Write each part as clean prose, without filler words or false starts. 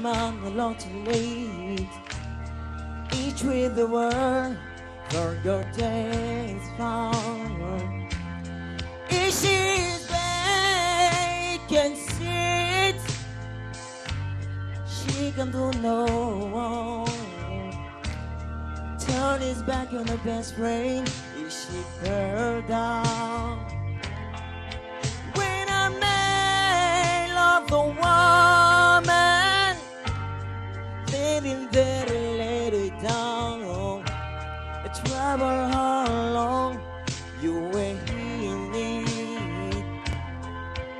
man along to late. Each with the word for your days found. If she's vacant seat, she can do no wrong. Turn his back on her best friend if she her down. When a man love the woman, let him very let it down. Trouble how long you were in need.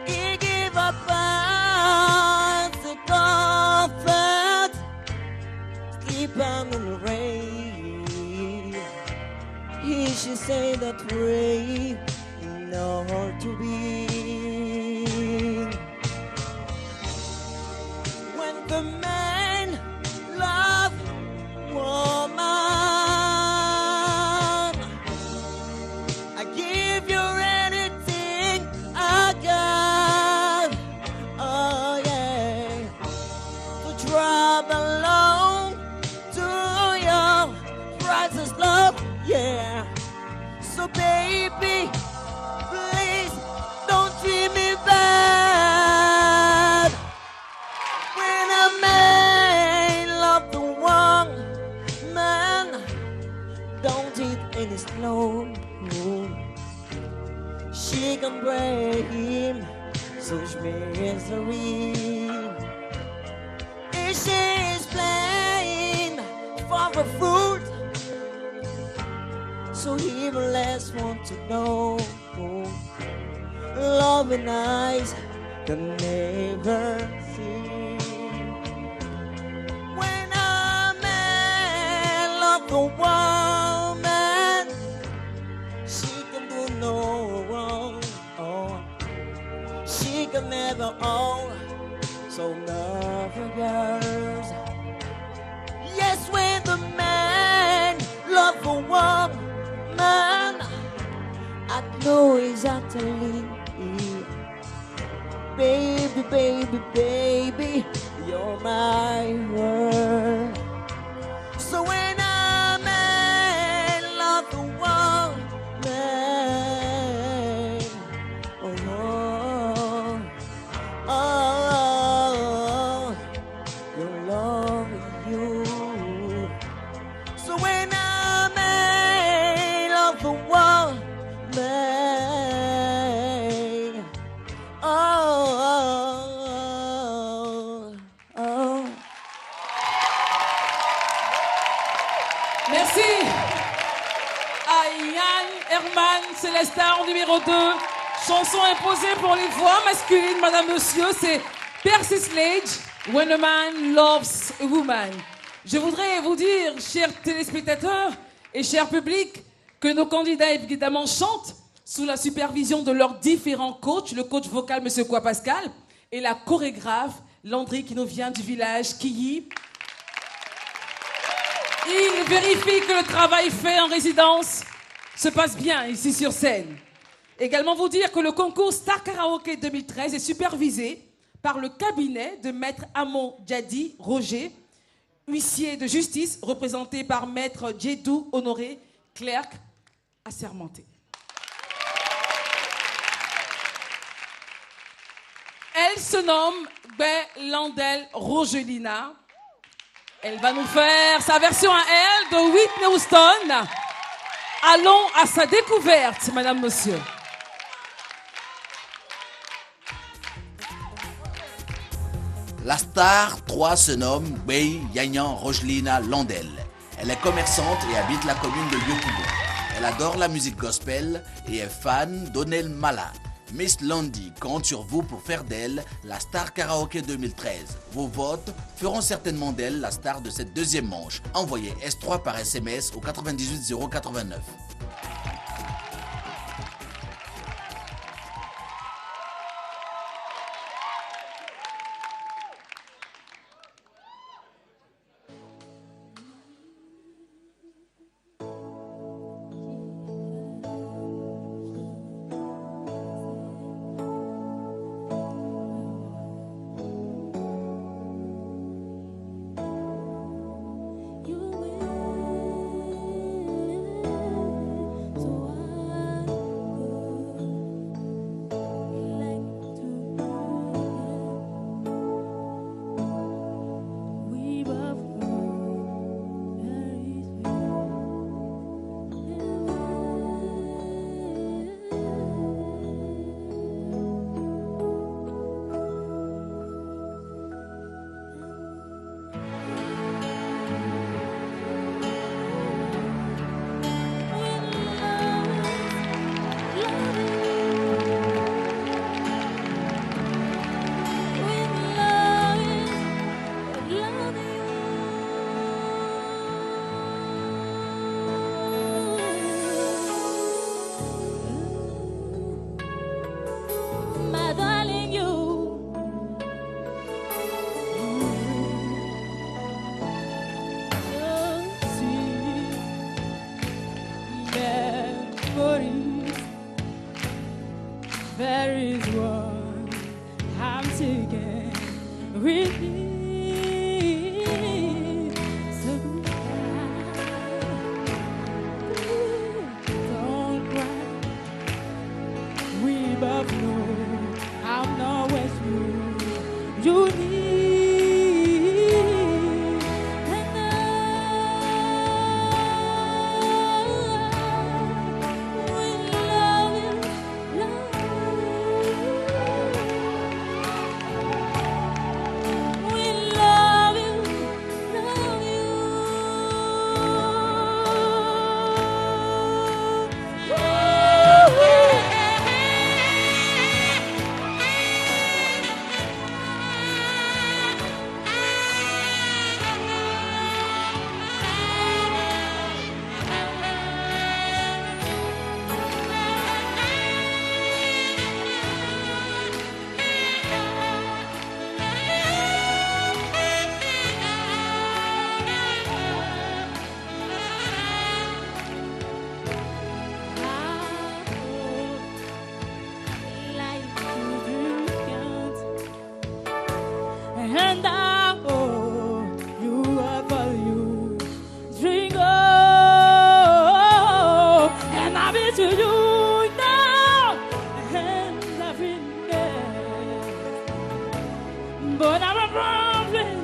He give up us the comfort, sleep on the rain. He should say that way in order to be. When the man love woman, yeah. So baby, please don't treat me bad. When a man love the wrong man, don't eat any slow. She can break him such misery. If she's playing for the fruit, so he will last want to know. Love and eyes can never see. When a man love the woman, she can do no wrong. Oh, she can never own. So love her girls. Yes, when the man love the woman, man, I know exactly. Baby, baby, baby, you're my world. So when a man love the woman, oh, oh, oh, your love you. So when the woman, oh, oh, oh. Merci à Yann Herman, c'est la star numéro 2. Chanson imposée pour les voix masculines, madame, monsieur, c'est Percy Sledge, When a Man Loves a Woman. Je voudrais vous dire, chers téléspectateurs et cher public, que nos candidats évidemment chantent sous la supervision de leurs différents coachs, le coach vocal M. Quoi Pascal et la chorégraphe Landry qui nous vient du village Quilly. Ils vérifient que le travail fait en résidence se passe bien ici sur scène. Également vous dire que le concours Star Karaoke 2013 est supervisé par le cabinet de Maître Amon Djadi Roger, huissier de justice représenté par Maître Djedou Honoré, clerc assermenté. Elle se nomme Landel Rogelina. Elle va nous faire sa version à elle de Whitney Houston. Allons à sa découverte, madame, monsieur. La star 3 se nomme Bei Yanyan Rogelina Landel. Elle est commerçante et habite la commune de Yopougon. Elle adore la musique gospel et est fan d'Onel Mala. Miss Landy compte sur vous pour faire d'elle la star karaoké 2013. Vos votes feront certainement d'elle la star de cette deuxième manche. Envoyez S3 par SMS au 98 089. there is one I'm taking with me. So don't cry. We both know I'm not with you need. And I owe you up all you drink up, and I'll be to you now and happiness. But I'm a promise.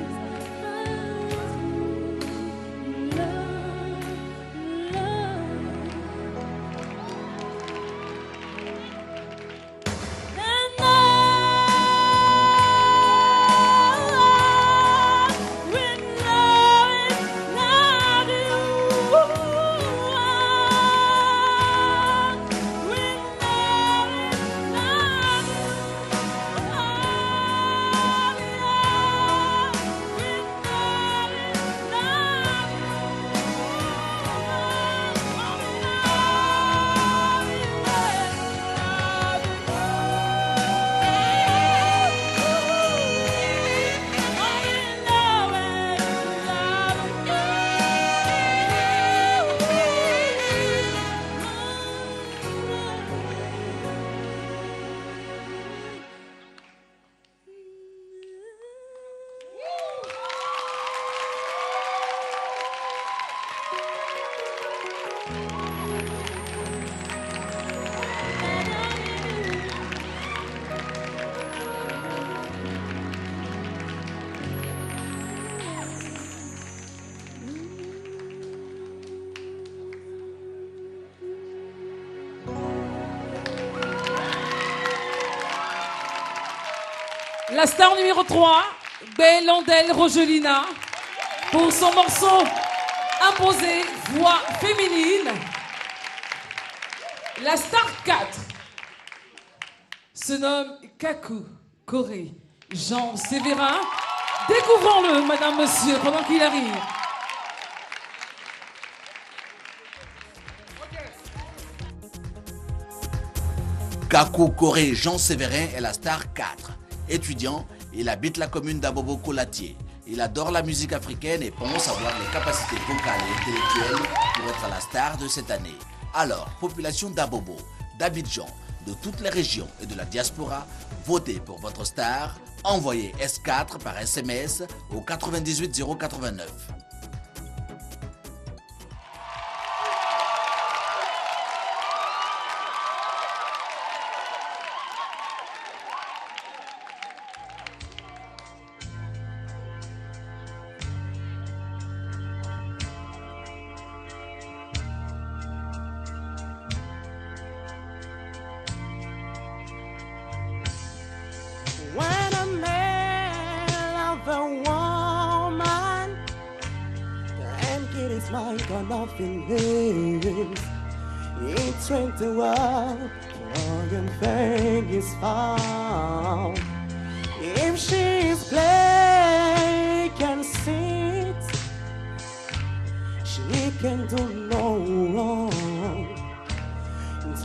La star numéro 3, Landel Rogelina, pour son morceau imposé, voix féminine. La star 4 se nomme Kakou Coré Jean Sévérin. Découvrons-le, madame, monsieur, pendant qu'il arrive. Kakou Coré Jean Sévérin est la star 4. Étudiant, il habite la commune d'Abobo-Colatier. Il adore la musique africaine et pense avoir les capacités vocales et intellectuelles pour être la star de cette année. Alors, population d'Abobo, d'Abidjan, de toutes les régions et de la diaspora, votez pour votre star. Envoyez S4 par SMS au 98 089. When a man loves a woman and get his mind on nothing else, it's when the world long thing is found. If she is black and sit, she can do no wrong.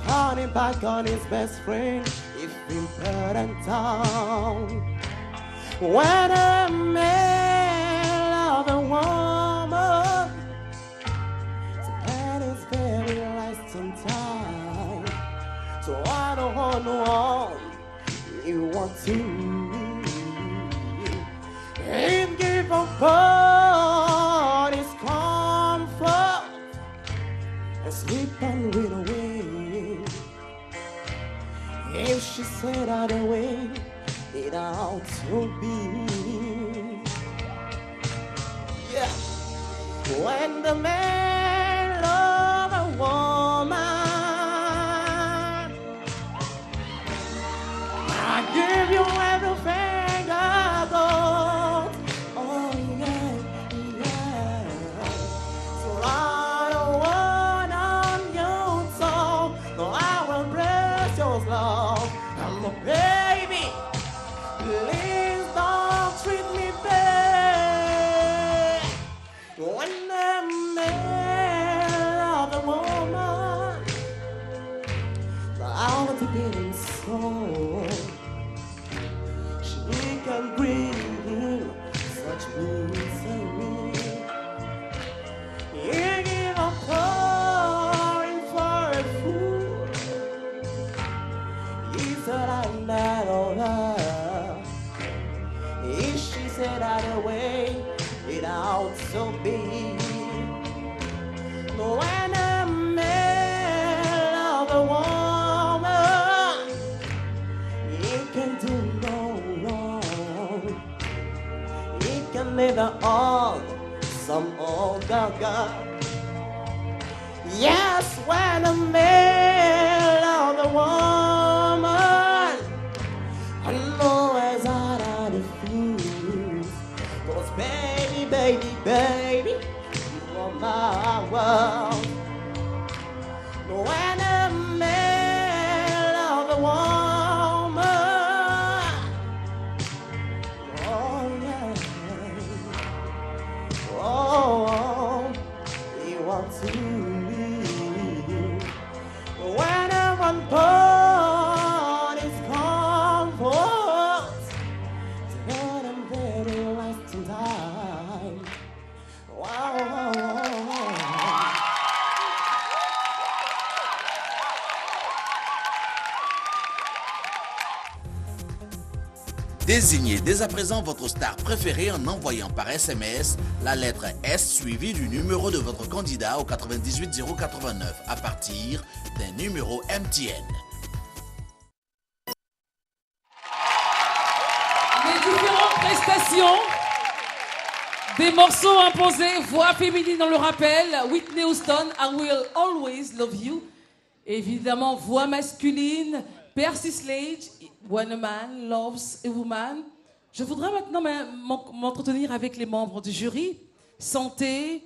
Turning back on his best friend if he burden down. When a man loves a woman, that is very last some time. So I don't want no one you want to. And give up all his comfort and sleep and read away. If she said out away, it ought to be. Yeah. When the man loves a woman, I give you everything I got. Oh yeah, yeah. So I don't want on your soul, no I will bless your love. I'm a baby, please don't treat me bad. When the man of the woman, I want to get in soul. She can bring such misery. You give a pouring for a fool. He said I'm not all her. If she said either way, it ought to be. When a man of the woman, he can do no wrong. He can neither on some old gaga. Yes, when a man of the woman, I know as I the fuse. Cause baby, baby, baby, you are my world. When a man of the woman, oh yeah, oh, he wants to leave. Whenever born is comfort, then I'm very lost in time. Wow. Désignez dès à présent votre star préférée en envoyant par SMS la lettre S suivie du numéro de votre candidat au 98 089 à partir d'un numéro MTN. Les différentes prestations des morceaux imposés, voix féminine dans le rappel, Whitney Houston, I Will Always Love You. Évidemment, voix masculine, Percy Sledge, When a Man Loves a Woman. Je voudrais maintenant m'entretenir avec les membres du jury. Santé,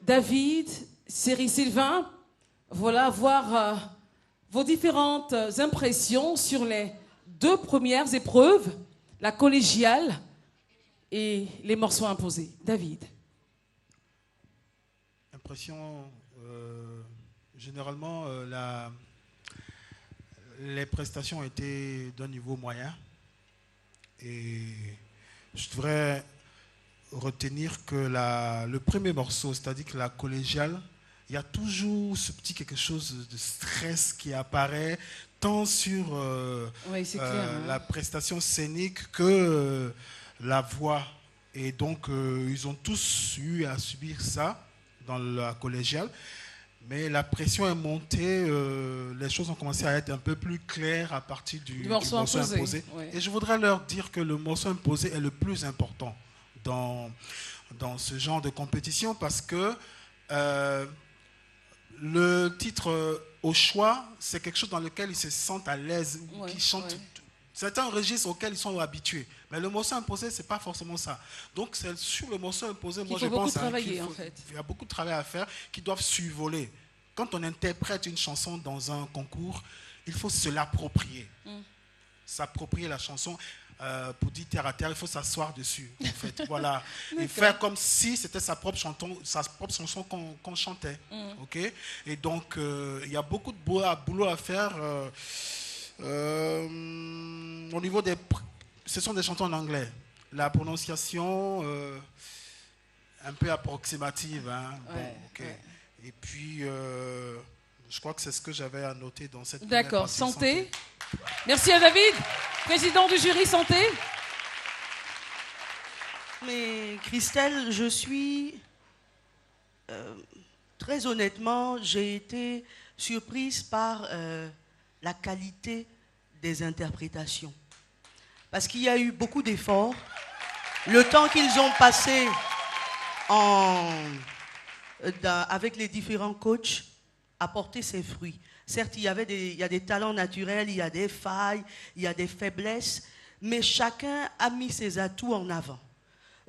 David, Cyril Sylvain. Voilà, voir vos différentes impressions sur les deux premières épreuves, la collégiale et les morceaux imposés. David. Impression, généralement, les prestations ont été d'un niveau moyen. Et je devrais retenir que le premier morceau, c'est-à-dire que la collégiale, il y a toujours ce petit quelque chose de stress qui apparaît, tant sur Oui, c'est clair, hein. la prestation scénique que la voix. Et donc, ils ont tous eu à subir ça dans la collégiale. Mais la pression est montée, les choses ont commencé à être un peu plus claires à partir du morceau imposé. Oui. Et je voudrais leur dire que le morceau imposé est le plus important dans ce genre de compétition parce que le titre au choix, c'est quelque chose dans lequel ils se sentent à l'aise, qu'ils chantent. C'est un registre auquel ils sont habitués. Mais le morceau imposé, ce n'est pas forcément ça. Donc, c'est sur le morceau imposé, moi, je pense qu'il y a beaucoup de travail à faire qui doivent survoler. Quand on interprète une chanson dans un concours, il faut se l'approprier. S'approprier la chanson. Pour dire terre à terre, il faut s'asseoir dessus, en fait. Voilà. Et faire comme si c'était sa propre chanson qu'on chantait. Okay? Et donc, il y a beaucoup de boulot à faire. Au niveau des... Ce sont des chansons en anglais. La prononciation, un peu approximative. Hein. Bon, okay. Et puis, Je crois que c'est ce que j'avais à noter dans cette première D'accord, partie, santé. Merci à David, président du jury santé. Mais Christelle, je suis... très honnêtement, j'ai été surprise par la qualité des interprétations. Parce qu'il y a eu beaucoup d'efforts. Le temps qu'ils ont passé avec les différents coachs a porté ses fruits. Certes, il y a des talents naturels, il y a des failles, il y a des faiblesses, mais chacun a mis ses atouts en avant.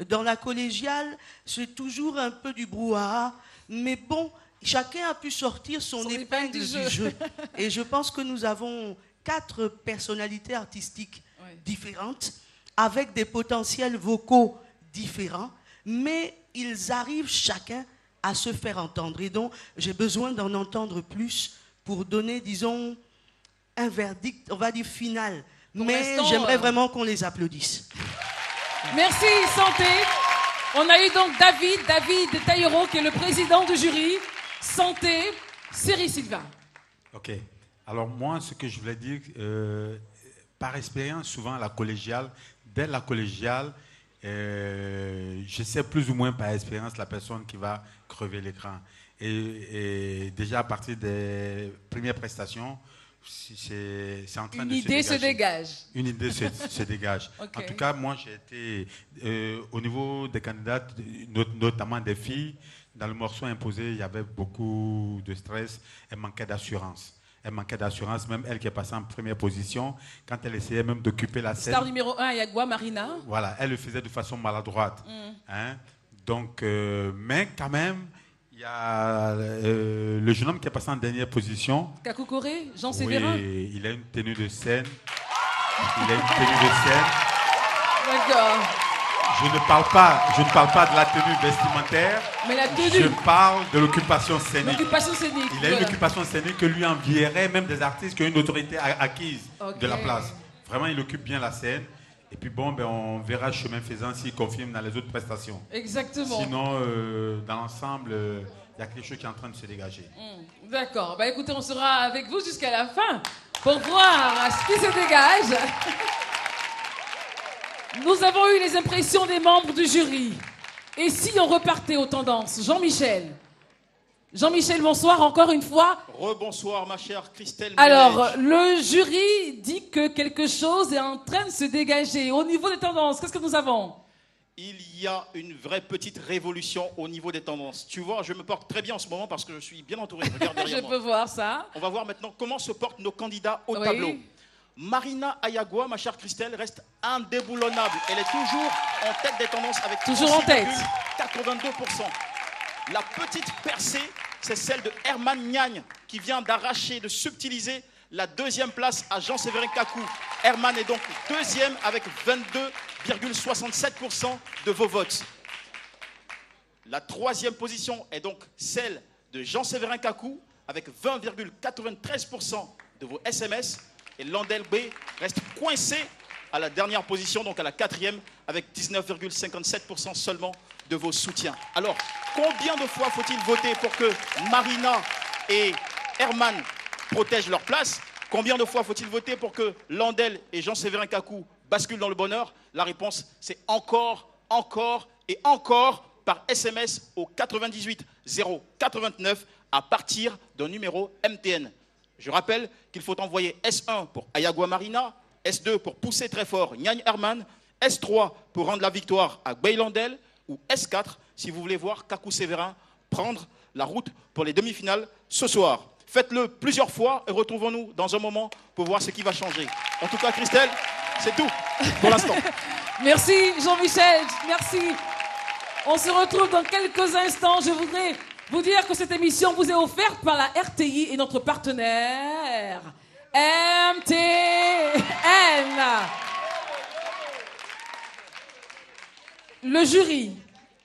Dans la collégiale, c'est toujours un peu du brouhaha, mais bon, chacun a pu sortir son épingle du jeu. Et je pense que nous avons 4 personnalités artistiques différentes, avec des potentiels vocaux différents, mais ils arrivent chacun à se faire entendre. Et donc, j'ai besoin d'en entendre plus pour donner, disons, un verdict, on va dire final. Mais j'aimerais vraiment qu'on les applaudisse. Merci, santé. On a eu donc David Taillero, qui est le président du jury. Santé, Cyril Sylvain. Ok. Alors moi, ce que je voulais dire, par expérience, souvent à la collégiale, dès la collégiale, je sais plus ou moins par expérience la personne qui va crever l'écran. Et déjà à partir des premières prestations, c'est en train de se dégager. Une idée se dégage. Une idée se dégage. Okay. En tout cas, moi, j'ai été, au niveau des candidates, notamment des filles, dans le morceau imposé, il y avait beaucoup de stress et manquait d'assurance. Elle manquait d'assurance, même elle qui est passée en première position, quand elle essayait même d'occuper la scène. Star numéro 1, Ayagwa Marina. Voilà, elle le faisait de façon maladroite. Hein? Donc, mais quand même, il y a le jeune homme qui est passé en dernière position. Kakou Koré, Jean Sévérin. Oui, il a une tenue de scène. D'accord. Je ne parle pas de la tenue vestimentaire. Mais la tenue. Je parle de l'occupation scénique. L'occupation scénique. Il a une occupation scénique que lui envierait même des artistes qui ont une autorité acquise de la place. Vraiment, il occupe bien la scène. Et puis bon, ben, on verra chemin faisant s'il confirme dans les autres prestations. Exactement. Sinon, dans l'ensemble, il y a quelque chose qui est en train de se dégager. D'accord. Bah, écoutez, on sera avec vous jusqu'à la fin pour voir ce qui se dégage. Nous avons eu les impressions des membres du jury. Et si on repartait aux tendances, Jean-Michel, bonsoir encore une fois. Rebonsoir ma chère Christelle. Alors, le jury dit que quelque chose est en train de se dégager. Au niveau des tendances, qu'est-ce que nous avons ? Il y a une vraie petite révolution au niveau des tendances. Tu vois, je me porte très bien en ce moment parce que je suis bien entouré. Regarde derrière moi. Je peux voir ça. On va voir maintenant comment se portent nos candidats au tableau. Marina Ayagwa, ma chère Christelle, reste indéboulonnable. Elle est toujours en tête des tendances avec 82%. La petite percée, c'est celle de Herman Niagne qui vient d'arracher, de subtiliser la deuxième place à Jean-Séverin Kakou. Herman est donc deuxième avec 22,67% de vos votes. La troisième position est donc celle de Jean-Séverin Kakou avec 20,93% de vos SMS. Et Landel B reste coincé à la dernière position, donc à la quatrième, avec 19,57% seulement de vos soutiens. Alors, combien de fois faut-il voter pour que Marina et Herman protègent leur place? Combien de fois faut-il voter pour que Landel et Jean-Séverin Kakou basculent dans le bonheur? La réponse, c'est encore et encore par SMS au 98 089 à partir d'un numéro MTN. Je rappelle qu'il faut envoyer S1 pour Ayagwa Marina, S2 pour pousser très fort Niagne Herman, S3 pour rendre la victoire à Baylandel ou S4 si vous voulez voir Kakou Sévérin prendre la route pour les demi-finales ce soir. Faites-le plusieurs fois et retrouvons-nous dans un moment pour voir ce qui va changer. En tout cas, Christelle, c'est tout pour l'instant. Merci Jean-Michel, merci. On se retrouve dans quelques instants. Je voudrais vous dire que cette émission vous est offerte par la RTI et notre partenaire MTN. Le jury,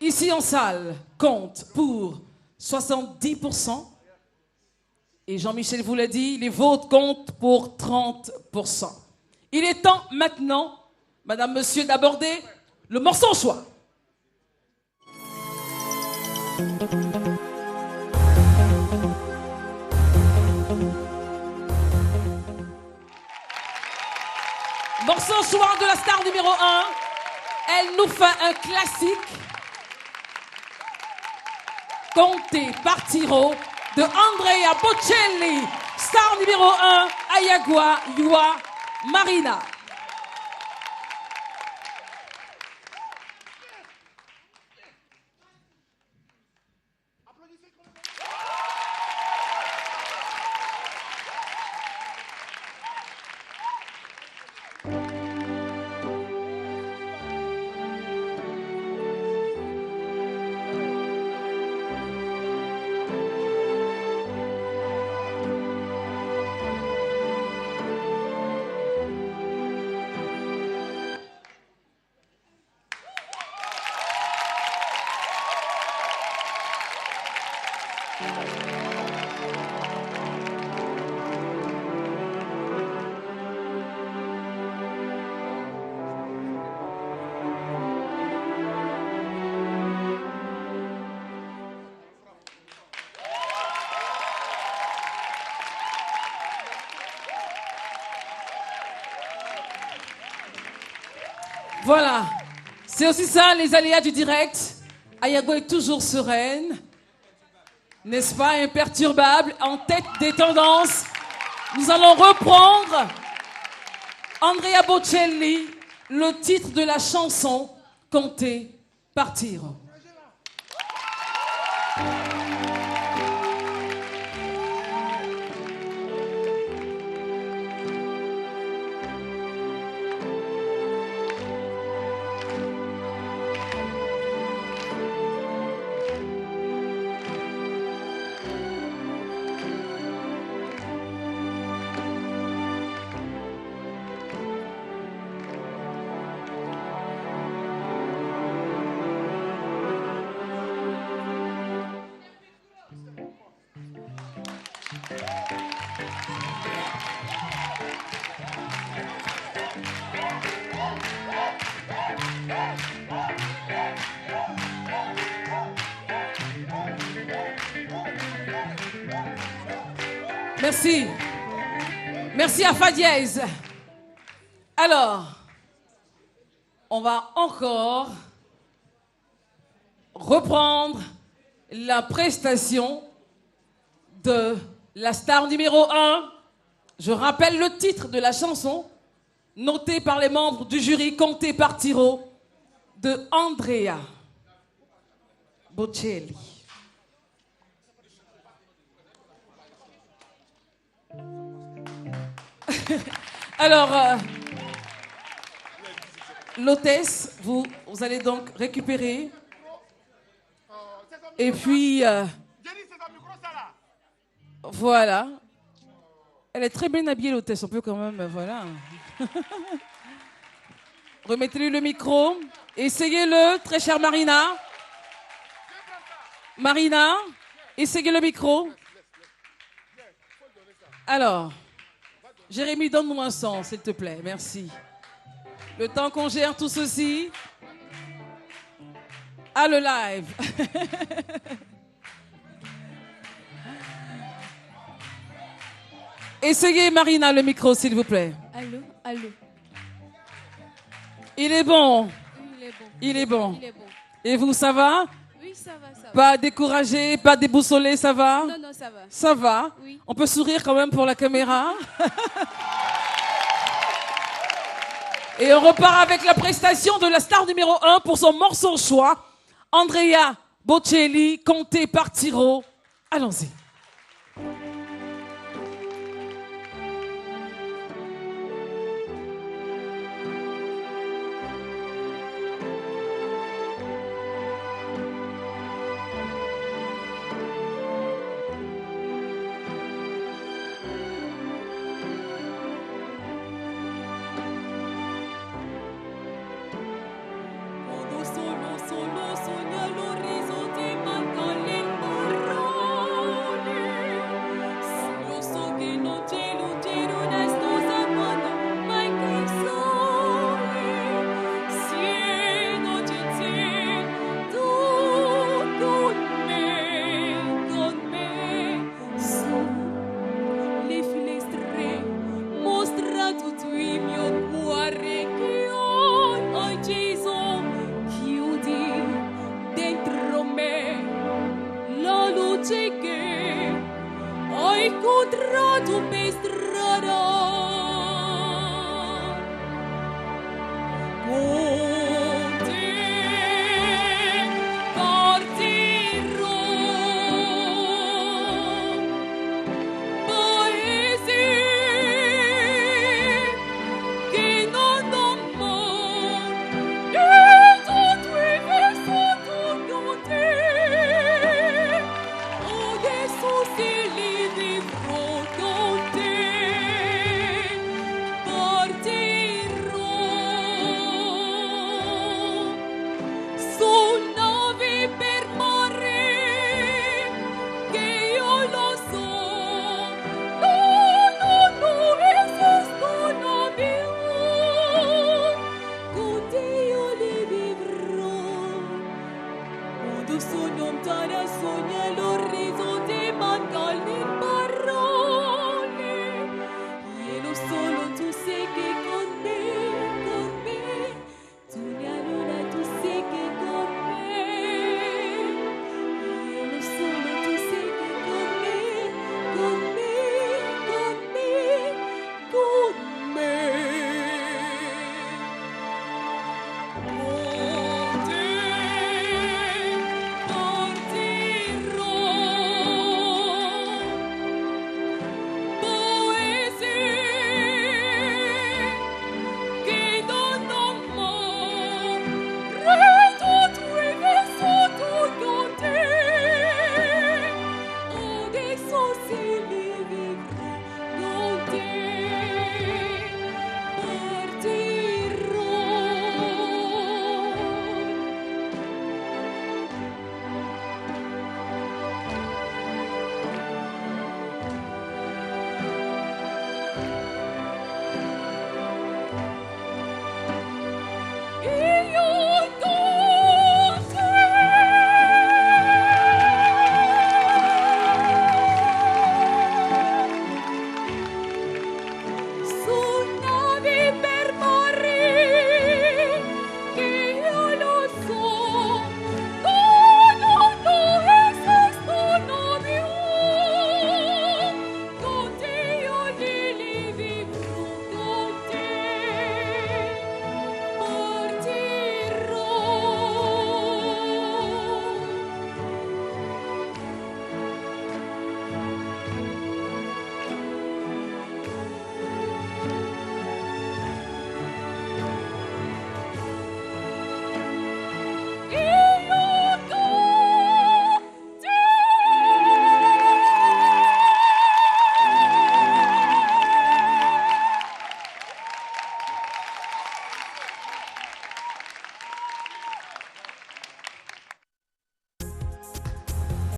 ici en salle, compte pour 70%. Et Jean-Michel vous l'a dit, les votes comptent pour 30%. Il est temps maintenant, madame, monsieur, d'aborder le morceau au choix. Morceau choix de la star numéro 1. Elle nous fait un classique. Compté par Tiro de Andrea Bocelli. Star numéro 1, Ayagua Yua Marina. Voilà, c'est aussi ça les aléas du direct. Ayagua est toujours sereine, n'est-ce pas, imperturbable, en tête des tendances. Nous allons reprendre Andrea Bocelli, le titre de la chanson Compté par Tiro. Merci. Merci à Fa dièse. Alors, on va encore reprendre la prestation de la star numéro 1. Je rappelle le titre de la chanson, noté par les membres du jury, compté par Tiro, de Andrea Bocelli. Alors, l'hôtesse, vous allez donc récupérer. Et puis, voilà. Elle est très bien habillée, l'hôtesse, on peut quand même, voilà. Remettez-lui le micro. Essayez-le, très chère Marina. Marina, essayez le micro. Alors, Jérémy, donne-nous un son, s'il te plaît, merci. Le temps qu'on gère tout ceci. Ah, le live. Essayez, Marina, le micro, s'il vous plaît. Allô, allô. Il est bon. Il est bon. Il est bon. Il est bon. Et vous, ça va? Oui, ça va, ça va. Pas découragé, pas déboussolé, ça va? Non, non, ça va. Ça va? Oui. On peut sourire quand même pour la caméra. Et on repart avec la prestation de la star numéro 1 pour son morceau choix, Andrea Bocelli, compté par Tiro. Allons-y. Solo, sogna l'orizzonte, manca l'imborrone. so